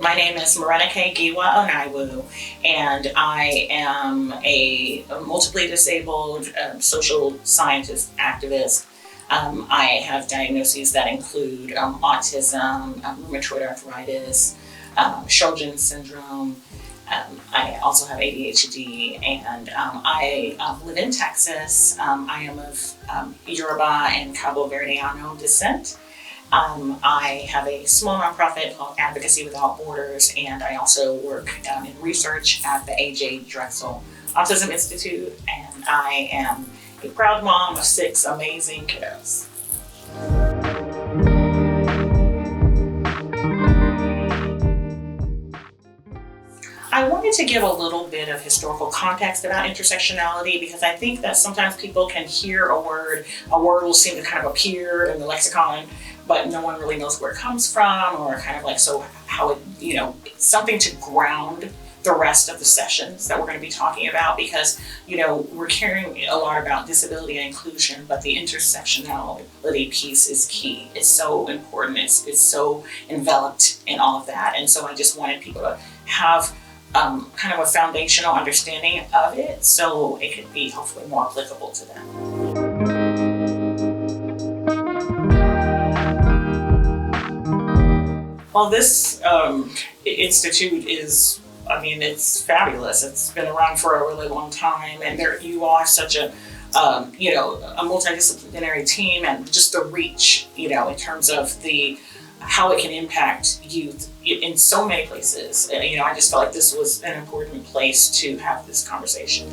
My name is Morenike Giwa Onaiwu, and I am a multiply disabled social scientist activist. I have diagnoses that include autism, rheumatoid arthritis, Sjogren's syndrome. I also have ADHD, and I live in Texas. I am of Yoruba and Cabo Verdeano descent. I have a small nonprofit called Advocacy Without Borders, and I also work in research at the A.J. Drexel Autism Institute, and I am a proud mom of 6 amazing kiddos. I wanted to give a little bit of historical context about intersectionality because I think that sometimes people can hear a word will seem to kind of appear in the lexicon, but no one really knows where it comes from, or kind of like, so how it, it's something to ground the rest of the sessions that we're going to be talking about, because, we're caring a lot about disability and inclusion, but the intersectionality piece is key. It's so important. It's so enveloped in all of that. And so I just wanted people to have kind of a foundational understanding of it so it could be hopefully more applicable to them. Well, this institute is, it's fabulous. It's been around for a really long time, and you all are such a multidisciplinary team, and just the reach, in terms of how it can impact youth in so many places. I just felt like this was an important place to have this conversation.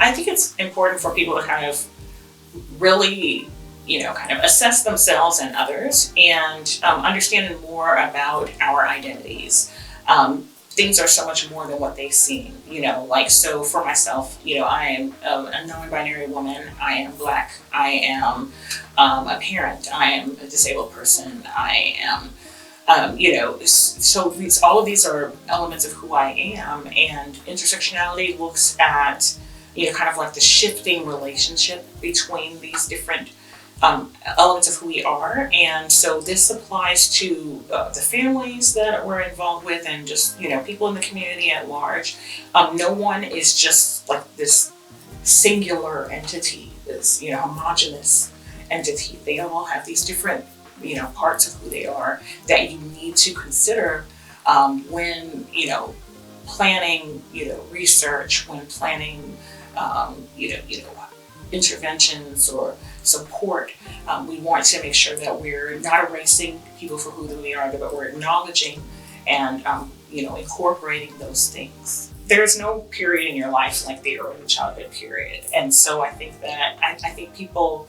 I think it's important for people to kind of really, kind of assess themselves and others, and understanding more about our identities. Things are so much more than what they seem, so for myself, I am a non-binary woman, I am Black, I am a parent, I am a disabled person, I am, so all of these are elements of who I am, and intersectionality looks at, kind of like the shifting relationship between these different elements of who we are. And so this applies to the families that we're involved with, and just, people in the community at large. No one is just like this singular entity, this, homogenous entity. They all have these different, parts of who they are that you need to consider when, planning, research, when planning, interventions or support. We want to make sure that we're not erasing people for who they are, but we're acknowledging and incorporating those things. There's no period in your life like the early childhood period, and so I think that I think people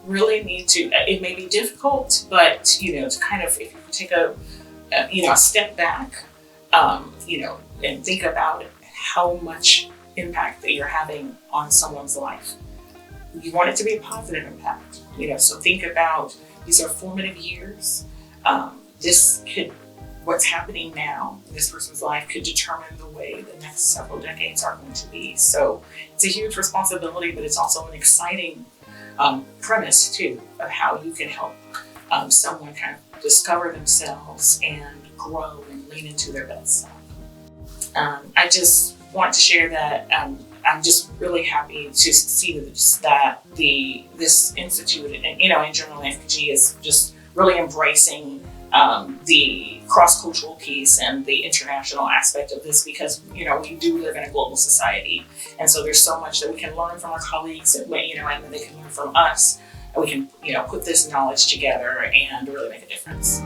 really need to. It may be difficult, but to kind of, if you take a step back, and think about how much impact that you're having on someone's life. You want it to be a positive impact, so think about, these are formative years. What's happening now in this person's life could determine the way the next several decades are going to be. So it's a huge responsibility, but it's also an exciting premise too, of how you can help someone kind of discover themselves and grow and lean into their best self. I just want to share that I'm just really happy to see that this institute and in general FPG is just really embracing the cross-cultural piece and the international aspect of this, because we do live in a global society, and so there's so much that we can learn from our colleagues, and and they can learn from us, and we can put this knowledge together and really make a difference.